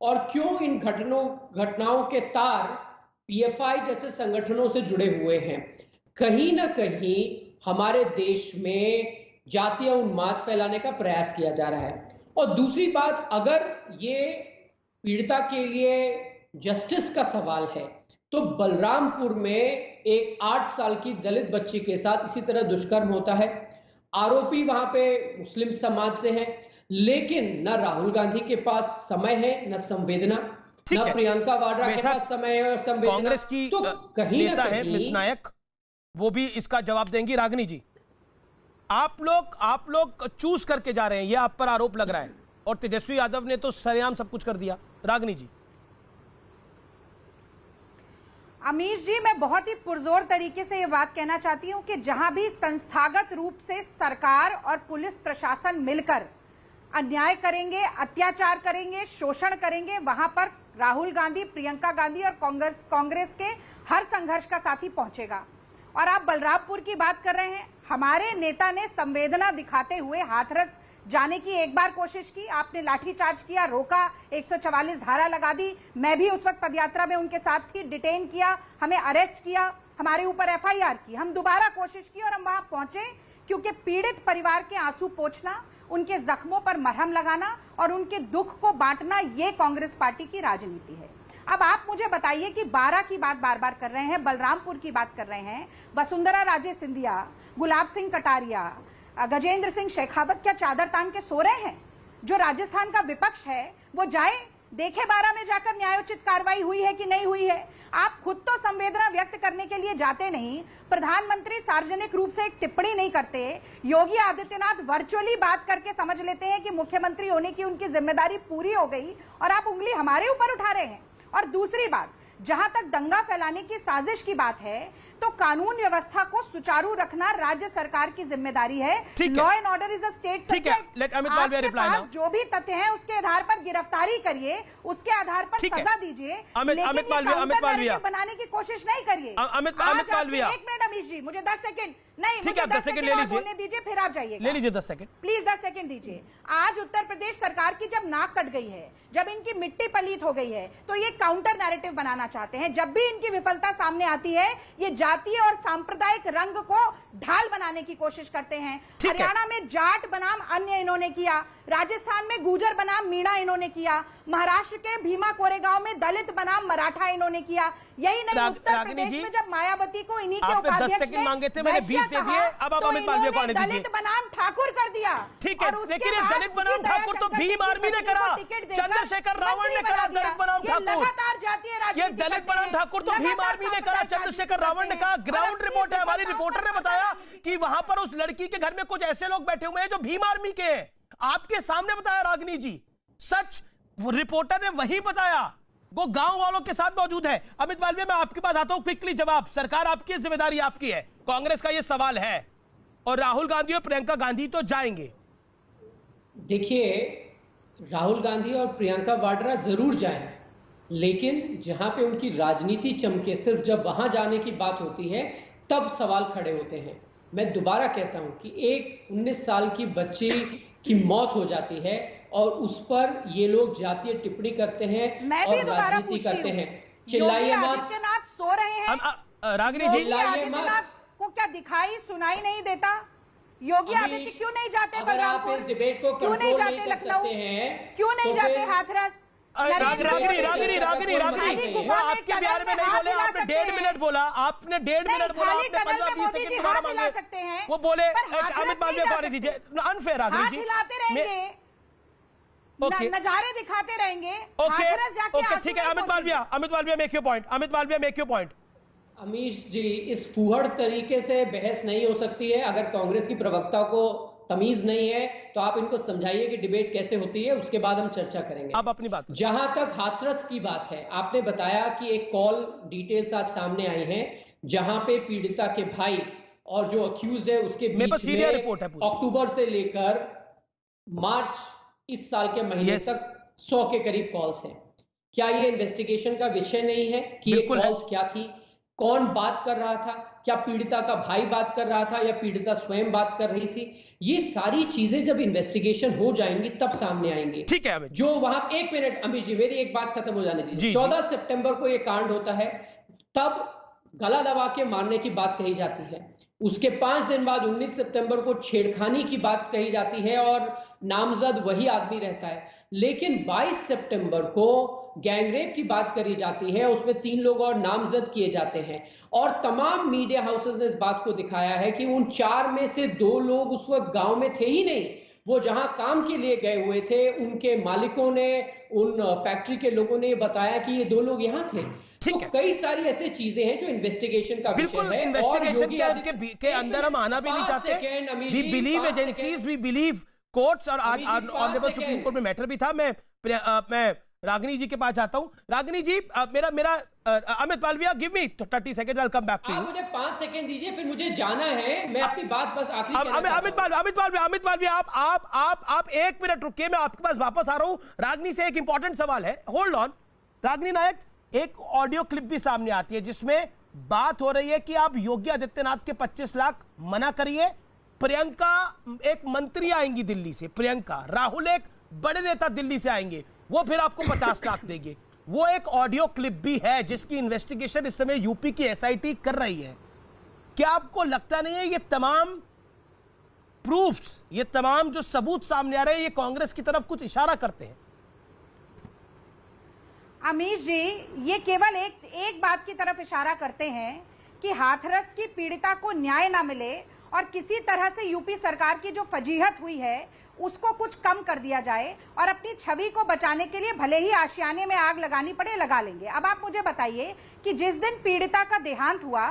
और क्यों इन घटनाओं के तार पीएफआई जैसे संगठनों से जुड़े हुए हैं। कहीं ना कहीं हमारे देश में जातीय उन्माद फैलाने का प्रयास किया जा रहा है। और दूसरी बात, अगर ये पीड़िता के लिए जस्टिस का सवाल है, तो बलरामपुर में एक 8 साल की दलित बच्ची के साथ इसी तरह दुष्कर्म होता है। आरोपी वहां पे मुस्लिम समाज से है, लेकिन न राहुल गांधी के पास समय है, न संवेदना, न प्रियंका वाड्रा के पास समय है और संवेदना। कांग्रेस की तो कहीं नेता है मिस नायक, वो भी इसका जवाब देंगी। रागिनी जी, आप लोग चूज करके जा रहे हैं, ये आप पर आरोप लग रहा है, और तेजस्वी यादव ने तो सरेआम सब कुछ कर दिया। रागिनी जी। अमीश जी, मैं बहुत ही पुरजोर तरीके से ये बात कहना चाहती हूं कि जहां भी संस्थागत रूप से सरकार और पुलिस प्रशासन मिलकर अन्याय करेंगे, अत्याचार करेंगे, शोषण करेंगे, वहां पर राहुल गांधी, प्रियंका गांधी और कांग्रेस के हर संघर्ष का साथी पहुंचेगा। और आप बलरामपुर की बात कर रहे हैं, हमारे नेता ने संवेदना दिखाते हुए हाथरस जाने की एक बार कोशिश की, आपने लाठीचार्ज किया, रोका, 144 धारा लगा दी। मैं भी उस वक्त पदयात्रा में उनके साथ थी, डिटेन किया, हमें अरेस्ट किया, हमारे ऊपर एफआईआर की। हम दोबारा कोशिश की और हम वहां पहुंचे, क्योंकि पीड़ित परिवार के आंसू पोंछना, उनके जख्मों पर मरहम लगाना और उनके दुख को बांटना, ये कांग्रेस पार्टी की राजनीति है। अब आप मुझे बताइए कि 12 की बात बार बार कर रहे हैं, बलरामपुर की बात कर रहे हैं, वसुंधरा राजे सिंधिया, गुलाब सिंह कटारिया, गजेंद्र सिंह शेखावत क्या चादर तान के सो रहे हैं? जो राजस्थान का विपक्ष है वो जाए देखे 12 में जाकर न्यायोचित कार्रवाई हुई है कि नहीं हुई है। आप खुद तो संवेदना व्यक्त करने के लिए जाते नहीं, प्रधानमंत्री सार्वजनिक रूप से एक टिप्पणी नहीं करते, योगी आदित्यनाथ वर्चुअली बात करके समझ लेते हैं कि मुख्यमंत्री होने की उनकी जिम्मेदारी पूरी हो गई, और आप उंगली हमारे ऊपर उठा रहे हैं। और दूसरी बात, जहां तक दंगा फैलाने की साजिश की बात है, तो कानून व्यवस्था को सुचारू रखना राज्य सरकार की जिम्मेदारी है। Law and order is a state subject. आपके पास जो भी तथ्य हैं उसके आधार पर गिरफ्तारी करिए, उसके आधार पर सजा दीजिए, लेकिन बनाने की कोशिश नहीं करिए। एक मिनट अमीश जी, मुझे 10 सेकंड नहीं, मुझे 10 सेकंड ले बोलने दीजिए, फिर आप जाइए। ले लीजिए 10 सेकंड प्लीज, 10 सेकंड दीजिए। आज उत्तर प्रदेश सरकार की जब नाक कट गई है, जब इनकी मिट्टी पलीत हो गई है, तो ये काउंटर नैरेटिव बनाना चाहते हैं। जब भी इनकी विफलता सामने आती है, ये जातीय और सांप्रदायिक रंग को ढाल बनाने की कोशिश करते हैं। हरियाणा में जाट बनाम अन्य इन्होंने किया, राजस्थान में गुर्जर बनाम मीणा इन्होंने किया, महाराष्ट्र के भीमा कोरेगांव में दलित बनाम मराठा इन्होंने किया। यही नहीं, उत्तर प्रदेश में जब मायावती को इन्हीं के उपाध्यक्ष ने मांगे थे, मैंने 20 दे दिए। अब आप अमित मालवीय को आने दीजिए। दलित बनाम ठाकुर कर दिया। ठीक है, लेकिन ये दलित बनाम ठाकुर तो भीम आर्मी ने करा, चंद्रशेखर रावण ने करा। दलित बनाम ठाकुर, ये दलित बनाम ठाकुर तो भीम आर्मी ने करा, चंद्रशेखर रावण ने कहा। ग्राउंड रिपोर्ट है, हमारी रिपोर्टर ने बताया कि वहां पर उस लड़की के घर में कुछ ऐसे लोग बैठे हुए हैं जो भीम आर्मी के हैं। आपके सामने बताया रागिनी जी, सच रिपोर्टर ने वही बताया, वो गांव वालों के साथ मौजूद है। अमित मालवीय, मैं आपके पास आता हूं, क्विकली जवाब। सरकार आपकी, जिम्मेदारी आपकी है, कांग्रेस का ये सवाल है, और राहुल गांधी और प्रियंका गांधी तो जाएंगे। देखिए, राहुल गांधी और प्रियंका वाड्रा जरूर जाएं, लेकिन जहां पे उनकी राजनीति चमके, सिर्फ जब वहां जाने की बात होती है तब सवाल खड़े होते हैं। मैं दोबारा कहता हूं कि एक 19 साल की बच्ची की मौत हो जाती है और उस पर ये लोग जातीय टिप्पणी करते हैं और राजनीति करते हैं। चिल्लाइए मत। आदित्यनाथ सो रहे हैं, रागिनी जी, चिल्लाइए मत। को क्या दिखाई सुनाई नहीं देता? योगी आदित्य क्यों नहीं जाते बलरामपुर? डिबेट को क्यों नहीं जाते लखनऊ? क्यों नहीं जाते हाथरस? रागिनी, आपके बिहार में नहीं बोले, आपने 1.5 मिनट बोला, आपने 1.5 मिनट बोला, आपने 15-20 सेकंड दोबारा मांगे, वो बोले। अमित मालवीय को आने दीजिए। अनफेयर रागिनी जी, हिलाते रहेंगे, नजारे दिखाते रहेंगे। ओके, ठीक है। Amit Malviya make your point. Amit Malviya make your point. Amish ji, इस फूहड़ तरीके से बहस नहीं हो सकती है। अगर कांग्रेस की प्रवक्ता को तमीज नहीं है तो आप इनको समझाइए कि डिबेट कैसे होती है, उसके बाद हम चर्चा करेंगे। आप अपनी बात। जहां तक हाथरस की बात है, आपने बताया कि एक कॉल डिटेल्स आज सामने आई हैं जहां पे पीड़िता के भाई और जो अक्यूज है उसके बीच में रिपोर्ट है अक्टूबर से लेकर मार्च इस साल के महीने तक 100 के करीब कॉल्स हैं। क्या ये इन्वेस्टिगेशन का विषय नहीं है कि ये कॉल्स क्या थी? कौन बात कर रहा था, क्या पीड़िता का भाई बात कर रहा था या पीड़िता स्वयं बात कर रही थी, ये सारी चीजें जब इन्वेस्टिगेशन हो जाएंगी तब सामने आएंगी। ठीक है अमित, जो वहां, एक मिनट अमित जी, मेरी एक बात खत्म हो जाने दीजिए। 14 सितंबर को ये कांड होता है, तब गला दबा के मारने की बात कही जाती है। उसके 5 दिन बाद 19 सितंबर को छेड़खानी की बात कही जाती है और नामजद वही आदमी रहता है। लेकिन 22 सितंबर को गैंगरेप की बात करी जाती है, उसमें 3 लोग और नामजद किए जाते हैं और तमाम मीडिया हाउसेस ने इस बात को दिखाया है कि उन 4 में से 2 लोग उस वक्त गांव में थे ही नहीं। वो जहां काम के लिए गए हुए थे, उनके मालिकों ने, उन फैक्ट्री के लोगों ने बताया कि ये 2 लोग यहां थे। तो कई सारी ऐसी चीजें हैं जो इन्वेस्टिगेशन का बिल्कुल विषय है। इन्वेस्टिगेशन के अंदर हम आना भी नहीं चाहते। We believe agencies, we believe courts. और आज ऑनरेबल सुप्रीम कोर्ट में मैटर भी था। मैं रागिनी जी के पास जाता हूं। रागिनी जी, मेरा Amit Malviya, give me 30 second, I will come back to you. मुझे 5 सेकंड दीजिए, फिर मुझे जाना है। मैं अपनी बात बस आखिरी अमित मालविया, आप 1 मिनट रुकिए, मैं आपके पास वापस आ रहा हूं। रागिनी से एक इंपॉर्टेंट सवाल है, होल्ड ऑन। रागिनी नायक, एक ऑडियो क्लिप भी सामने आती है जिसमें बात हो रही है कि आप योगी आदित्यनाथ के 25 लाख मना करिए, प्रियंका एक मंत्री आएंगी दिल्ली से, प्रियंका, राहुल एक बड़े नेता दिल्ली से आएंगे, वो फिर आपको 50 लाख देंगे। वो एक ऑडियो क्लिप भी है जिसकी इन्वेस्टिगेशन इस समय यूपी की एसआईटी कर रही है। क्या आपको लगता नहीं है ये तमाम प्रूफ्स, ये तमाम जो सबूत सामने आ रहे हैं, ये कांग्रेस की तरफ कुछ इशारा करते हैं? अमीश जी, ये केवल एक बात की तरफ इशारा करते हैं कि हाथरस की पीड़िता को न्याय ना मिले और किसी तरह से यूपी सरकार की जो फजीहत हुई है उसको कुछ कम कर दिया जाए और अपनी छवि को बचाने के लिए भले ही आशियाने में आग लगानी पड़े, लगा लेंगे। अब आप मुझे बताइए कि जिस दिन पीड़िता का देहांत हुआ